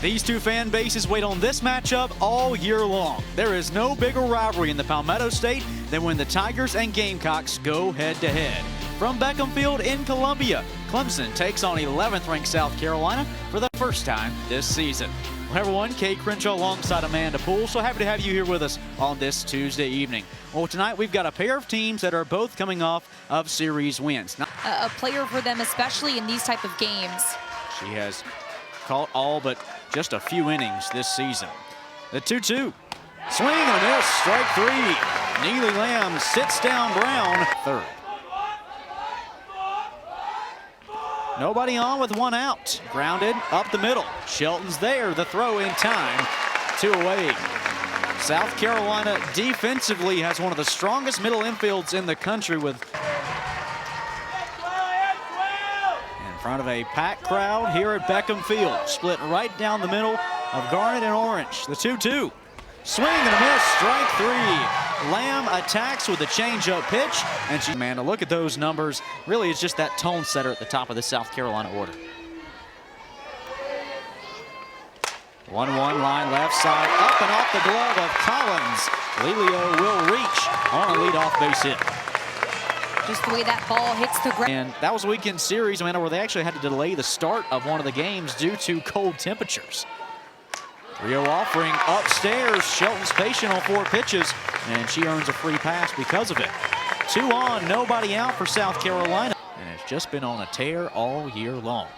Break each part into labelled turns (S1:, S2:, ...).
S1: These two fan bases wait on this matchup all year long. There is no bigger rivalry in the Palmetto State than when the Tigers and Gamecocks go head-to-head. From Beckham Field in Columbia, Clemson takes on 11th-ranked South Carolina for the first time this season. Well, everyone, Kate Crenshaw alongside Amanda Poole. So happy to have you here with us on this Tuesday evening. Well, tonight we've got a pair of teams that are both coming off of series wins.
S2: A player for them, especially in these type of games.
S1: She has caught all but just a few innings this season. The 2-2. Swing and a miss, strike three. Neely Lamb sits down Brown, third. Nobody on with one out. Grounded up the middle. Shelton's there, the throw in time. 2 away. South Carolina defensively has one of the strongest middle infields in the country with in front of a packed crowd here at Beckham Field. Split right down the middle of Garnet and Orange. The 2-2. Swing and a miss, strike three. Lamb attacks with a changeup pitch, and Amanda, look at those numbers. Really, it's just that tone setter at the top of the South Carolina order. 1-1 line left side, up and off the glove of Collins. Lelio will reach on a leadoff base hit.
S2: Just the way that ball hits the ground.
S1: And that was a weekend series, Amanda, where they actually had to delay the start of one of the games due to cold temperatures. 3-0 offering upstairs. Shelton's patient on 4 pitches, and she earns a free pass because of it. 2 on, nobody out for South Carolina. And it's just been on a tear all year long.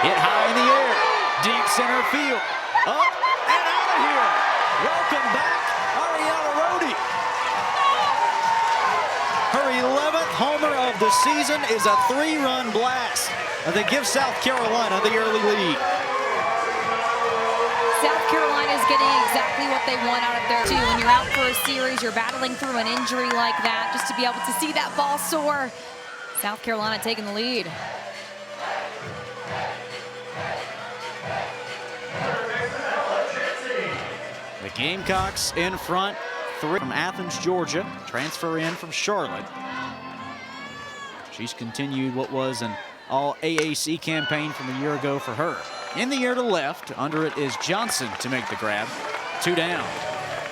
S1: Hit high in the air, deep center field. Up and out of here. Welcome back, Ariella Rhodey. Her 11th homer of the season is a 3-run blast that gives South Carolina the early lead.
S2: South Carolina is getting exactly what they want out of there too. When you're out for a series, you're battling through an injury like that, just to be able to see that ball soar. South Carolina taking the lead.
S1: The Gamecocks in front, 3 from Athens, Georgia, transfer in from Charlotte. She's continued what was an all-AAC campaign from a year ago for her. In the air to left, under it is Johnson to make the grab. 2 down.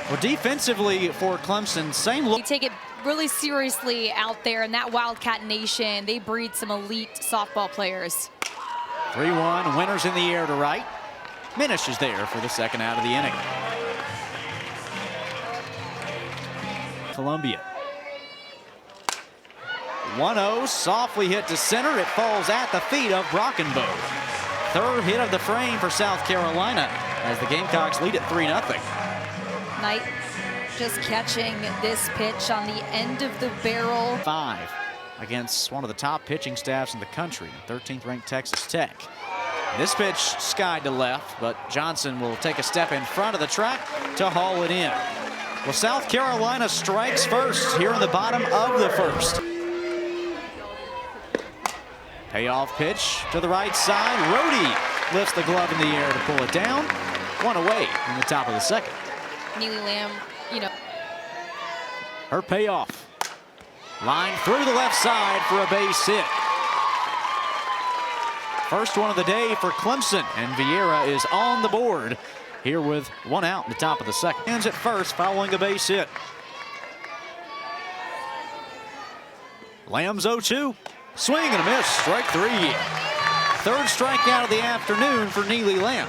S1: Well, defensively for Clemson, same look.
S2: They take it really seriously out there in that Wildcat Nation. They breed some elite softball players.
S1: 3-1, winners in the air to right. Minish is there for the second out of the inning. Columbia. 1-0, softly hit to center. It falls at the feet of Brockenbow. Third hit of the frame for South Carolina as the Gamecocks lead it 3-0.
S2: Knight just catching this pitch on the end of the barrel.
S1: 5 against one of the top pitching staffs in the country, 13th ranked Texas Tech. This pitch skied to left, but Johnson will take a step in front of the track to haul it in. Well, South Carolina strikes first here in the bottom of the first. Payoff pitch to the right side. Rhodey lifts the glove in the air to pull it down. 1 away in the top of the second.
S2: Neely Lamb,
S1: her payoff. Line through the left side for a base hit. First one of the day for Clemson, and Vieira is on the board here with 1 out in the top of the second. Hands at first following a base hit. Lamb's 0-2. Swing and a miss, strike 3. Third strikeout of the afternoon for Neely Lamb.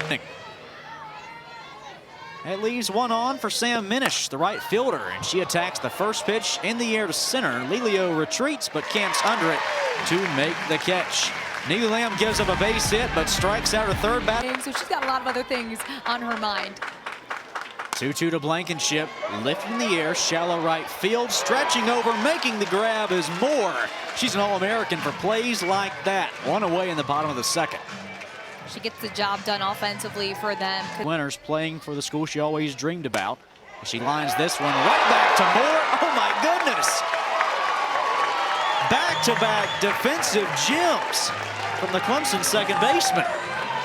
S1: That leaves 1 on for Sam Minish, the right fielder, and she attacks the first pitch in the air to center. Lelio retreats but camps under it to make the catch. Neely Lamb gives up a base hit but strikes out her third batter.
S2: So she's got a lot of other things on her mind.
S1: 2-2 to Blankenship, lifting the air, shallow right field, stretching over, making the grab is Moore. She's an All-American for plays like that. 1 away in the bottom of the second.
S2: She gets the job done offensively for them.
S1: Winners playing for the school she always dreamed about. She lines this one right back to Moore. Oh my goodness! Back-to-back defensive gems from the Clemson second baseman.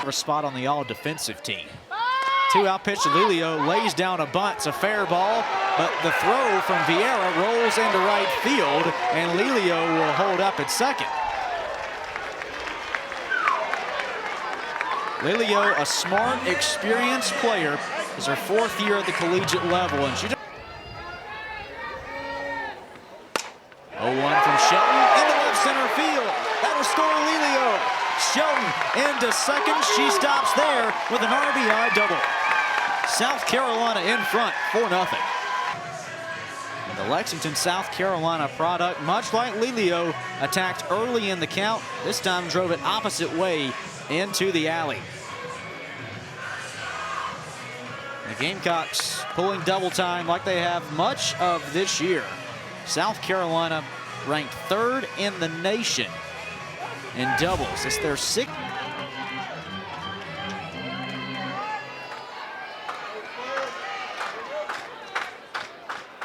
S1: A spot on the all-defensive team. 2-out pitch to Lelio, lays down a bunt. It's a fair ball, but the throw from Vieira rolls into right field, and Lelio will hold up at second. Lilio, a smart, experienced player, is her 4th year at the collegiate level, and she 0-1 from Shelton into left center field. That'll score Lilio. Shelton into second. She stops there with an RBI double. South Carolina in front, 4-0. The Lexington, South Carolina product, much like Lilio, attacked early in the count. This time drove it opposite way into the alley. The Gamecocks pulling double time like they have much of this year. South Carolina ranked 3rd in the nation in doubles. It's their 6th.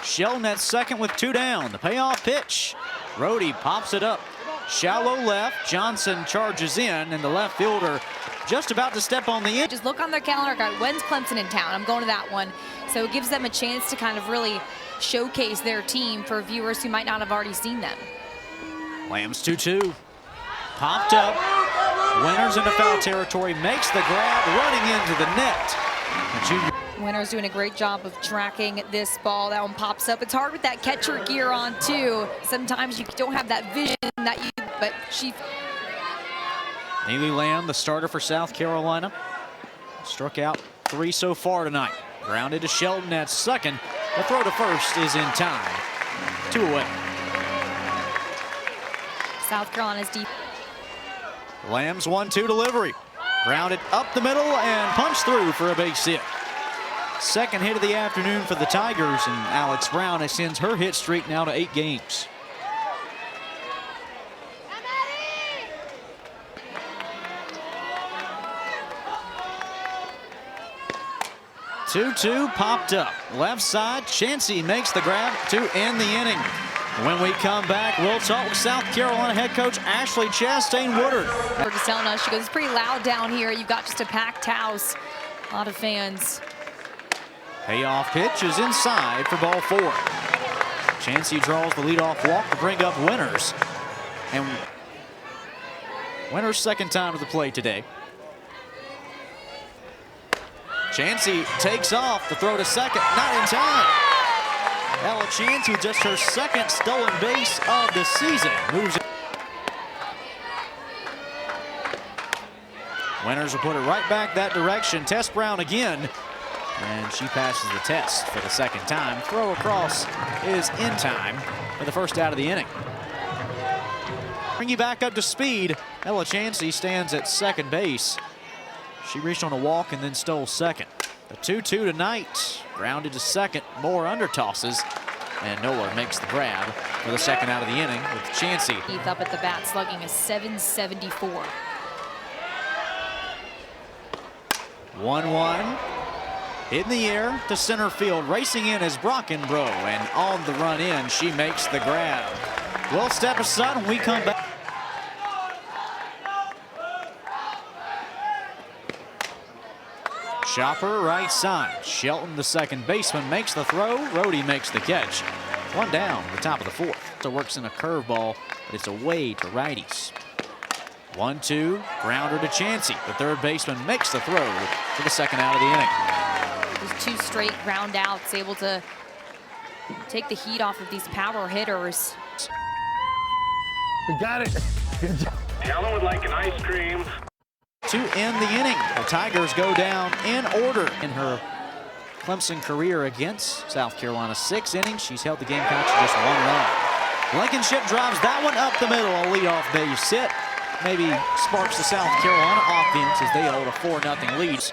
S1: Shelton at second with 2 down. The payoff pitch. Rhodey pops it up. Shallow left. Johnson charges in, and the left fielder just about to step on the end.
S2: Just look on their calendar guide. When's Clemson in town? I'm going to that one. So it gives them a chance to kind of really showcase their team for viewers who might not have already seen them.
S1: Lamb's 2-2. Popped up. Winters into foul territory. Makes the grab, running into the net.
S2: Winters doing a great job of tracking this ball. That one pops up. It's hard with that catcher gear on too. Sometimes you don't have that vision that you, but she.
S1: Neely Lamb, the starter for South Carolina, struck out 3 so far tonight. Grounded to Shelton at second. The throw to first is in time. 2 away.
S2: South Carolina's deep.
S1: Lamb's 1-2 delivery. Grounded up the middle and punched through for a base hit. Second hit of the afternoon for the Tigers, and Alex Brown extends her hit streak now to 8 games. Two popped up. Left side, Chansey makes the grab to end the inning. When we come back, we'll talk with South Carolina head coach Ashley Chastain-Woodard.
S2: We're just telling us, she goes, it's pretty loud down here. You've got just a packed house. A lot of fans.
S1: Payoff pitch is inside for ball 4. Chansey draws the leadoff walk to bring up Winters. And Winters' second time at the plate today. Chansey takes off the throw to second, not in time. Ella Chansey, just her second stolen base of the season, moves it. Winters will put it right back that direction. Tess Brown again, and she passes the test for the second time. Throw across is in time for the first out of the inning. Bring you back up to speed. Ella Chansey stands at second base. She reached on a walk and then stole second. The 2-2 tonight. Grounded to second. More under tosses. And Noller makes the grab for the second out of the inning with Chansey.
S2: Heath up at the bat, slugging a .774.
S1: 1-1. In the air to center field. Racing in is Brockenbrough. And on the run in, she makes the grab. We'll step aside when we come back. Chopper right side. Shelton, the second baseman, makes the throw. Rhodey makes the catch. 1 down, the top of the 4th. So works in a curveball, but it's away to righties. 1-2, grounder to Chansey. The third baseman makes the throw for the second out of the inning.
S2: Those 2 straight ground outs, able to take the heat off of these power hitters.
S3: We got it. Good job.
S4: Helen would like an ice cream.
S1: To end the inning, the Tigers go down in order in her Clemson career against South Carolina. 6 innings, she's held the Gamecocks to just 1 run. Blankenship drives that one up the middle, a leadoff base hit. Maybe sparks the South Carolina offense as they hold a 4-0 lead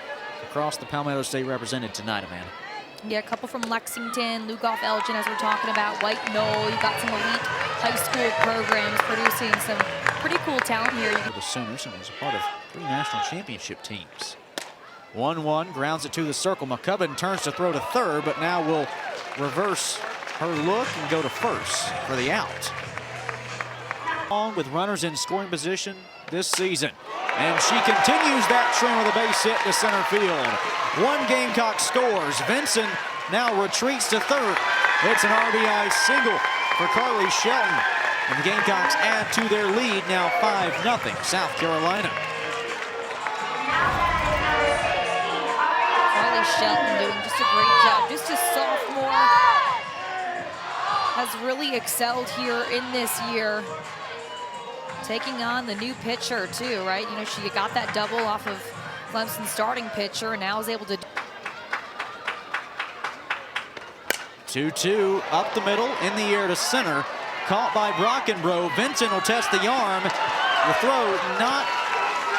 S1: across the Palmetto State represented tonight, Amanda.
S2: Yeah, a couple from Lexington, Lugoff, Elgin, as we're talking about, White Knoll. You've got some elite high school programs producing some pretty cool talent here.
S1: The Sooners, and was a part of 3 national championship teams. 1-1, grounds it to the circle. McCubbin turns to throw to third, but now will reverse her look and go to first for the out. Along with runners in scoring position this season. And she continues that trend with a base hit to center field. 1 Gamecock scores. Vinson now retreats to third. It's an RBI single for Carly Shelton. And the Gamecocks add to their lead, now 5-0 South Carolina.
S2: Riley Shelton doing just a great job. Just a sophomore, has really excelled here in this year. Taking on the new pitcher too, right? You know, she got that double off of Clemson's starting pitcher and now is able to.
S1: 2-2 up the middle, in the air to center. Caught by Brockenbrough. Vincent will test the arm. The throw not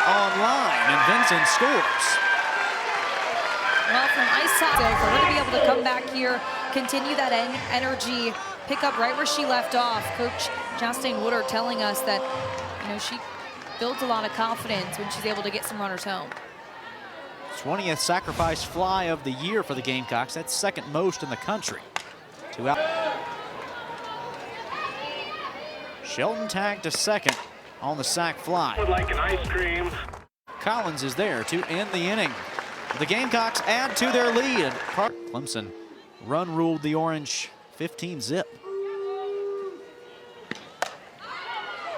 S1: on line, and Vincent scores.
S2: Well, from ice side, so for her to be able to come back here, continue that energy, pick up right where she left off. Coach Chastain Woodard telling us that, you know, she builds a lot of confidence when she's able to get some runners home.
S1: 20th sacrifice fly of the year for the Gamecocks. That's second most in the country. 2 out. Shelton tagged to second on the sac fly.
S4: Would like an ice cream.
S1: Collins is there to end the inning. The Gamecocks add to their lead. Clemson run ruled the Orange 15-zip.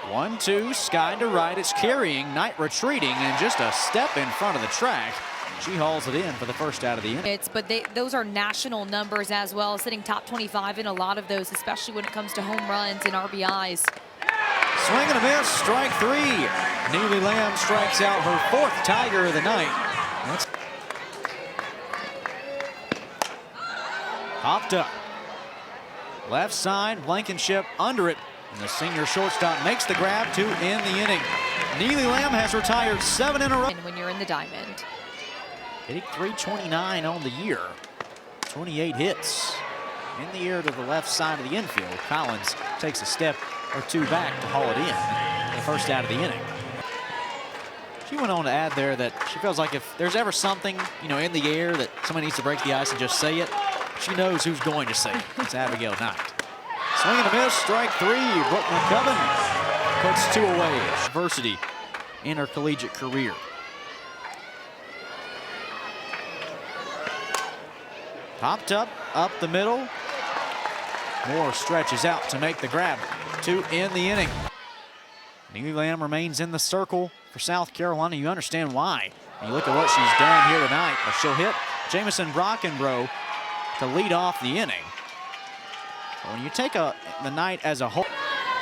S1: 1-2, Sky to right. It's carrying, Knight retreating, and just a step in front of the track. She hauls it in for the first out of the inning.
S2: But those are national numbers as well, sitting top 25 in a lot of those, especially when it comes to home runs and RBIs.
S1: Swing and a miss, strike 3. Neely Lamb strikes out her 4th Tiger of the night. That's popped up. Left side, Blankenship under it. And the senior shortstop makes the grab to end the inning. Neely Lamb has retired 7 in a row.
S2: And when you're in the diamond.
S1: Hitting .329 on the year. 28 hits. In the air to the left side of the infield. Collins takes a step or 2 back to haul it in. The first out of the inning. She went on to add there that she feels like if there's ever something, you know, in the air that somebody needs to break the ice and just say it, she knows who's going to say it. It's Abigail Knight. Swing and a miss, strike 3. Brooke McCubbin puts 2 away. Adversity in her collegiate career. Popped up the middle. Moore stretches out to make the grab to end the inning. Neely Lamb remains in the circle for South Carolina. You understand why. And you look at what she's done here tonight. She'll hit Jamison Brockenbrough to lead off the inning. But when you take the night as a whole,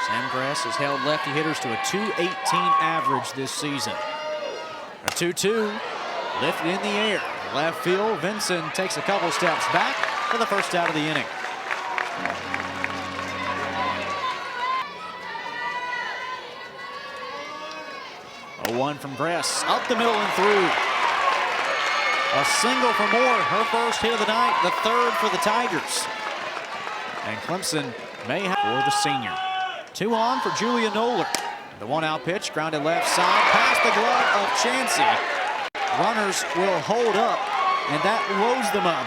S1: Sam Grass has held lefty hitters to a .218 average this season. A 2-2 lifted in the air. Left field, Vincent takes a couple steps back for the first out of the inning. A 1 from Grass, up the middle and through. A single for Moore, her first hit of the night, the 3rd for the Tigers. And Clemson may have for the senior. 2 on for Julia Noller. The 1-out pitch, grounded left side, past the glove of Chansey. Runners will hold up, and that loads them up.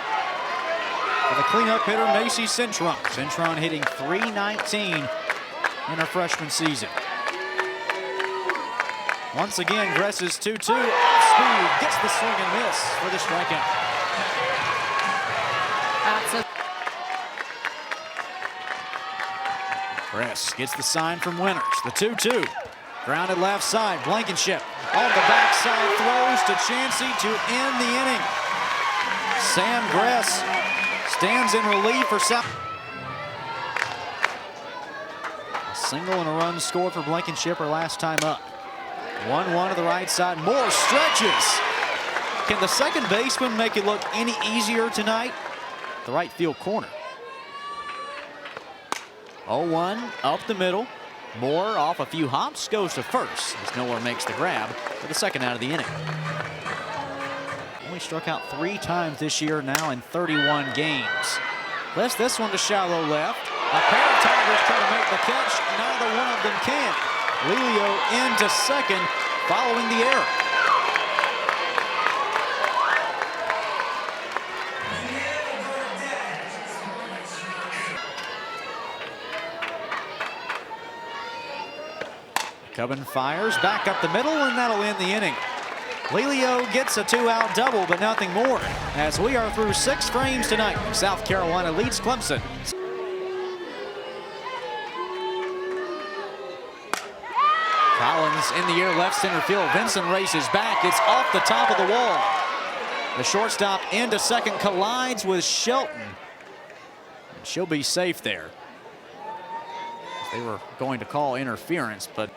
S1: For the cleanup hitter, Macy Cintron. Cintron hitting .319 in her freshman season. Once again, Gress's 2-2, off speed, gets the swing and miss for the strikeout. Gress gets the sign from Winters, the 2-2. Grounded left side, Blankenship on the backside, throws to Chansey to end the inning. Sam Gress stands in relief for South. A single and a run scored for Blankenship her last time up. 1-1 to the right side, Moore stretches. Can the second baseman make it look any easier tonight? The right field corner. 0-1 up the middle. Moore off a few hops, goes to first as Noller makes the grab for the second out of the inning. Only struck out 3 times this year now in 31 games. Lifts this one to shallow left. A pair of Tigers try to make the catch. Neither one of them can. Lelio into second following the error. Cubbin fires back up the middle, and that'll end the inning. Lelio gets a 2-out double, but nothing more. As we are through 6 frames tonight, South Carolina leads Clemson. Collins in the air, left center field. Vincent races back. It's off the top of the wall. The shortstop into second, collides with Shelton. She'll be safe there. They were going to call interference, but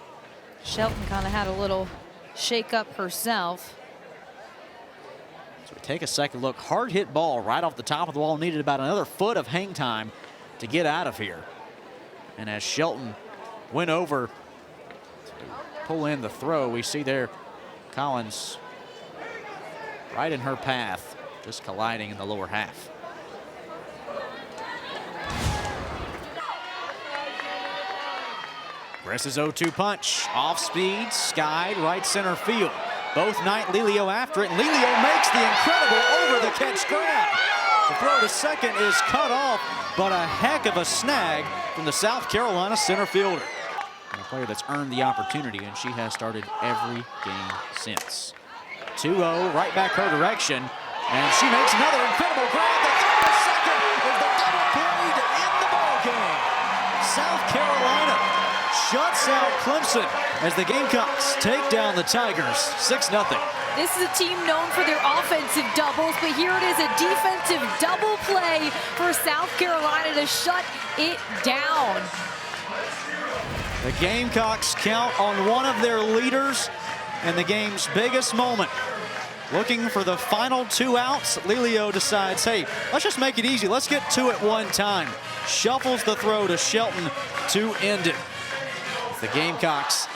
S2: Shelton kind of had a little shake up herself.
S1: so we take a second look. Hard hit ball right off the top of the wall. Needed about another foot of hang time to get out of here. And as Shelton went over to pull in the throw, we see there Collins right in her path, just colliding in the lower half. Press's 0-2 punch, off speed, skied, right center field. Both Knight, Lilio after it, and Lilio makes the incredible over-the-catch grab. The throw to second is cut off, but a heck of a snag from the South Carolina center fielder. And a player that's earned the opportunity, and she has started every game since. 2-0, right back her direction, and she makes another incredible grab. The throw to second is the double play to end the ball game. South Carolina shuts out Clemson as the Gamecocks take down the Tigers 6-0.
S2: This is a team known for their offensive doubles, but here it is, a defensive double play for South Carolina to shut it down.
S1: The Gamecocks count on one of their leaders in the game's biggest moment. Looking for the final 2 outs, Lilio decides, hey, let's just make it easy. Let's get to it one time. Shuffles the throw to Shelton to end it. The Gamecocks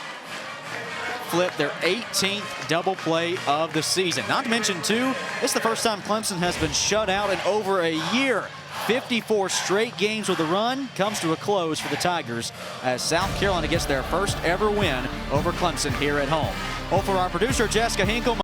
S1: flip their 18th double play of the season. Not to mention, too, it's the first time Clemson has been shut out in over a year. 54 straight games with a run comes to a close for the Tigers as South Carolina gets their first ever win over Clemson here at home. Well, for our producer, Jessica Hinkle,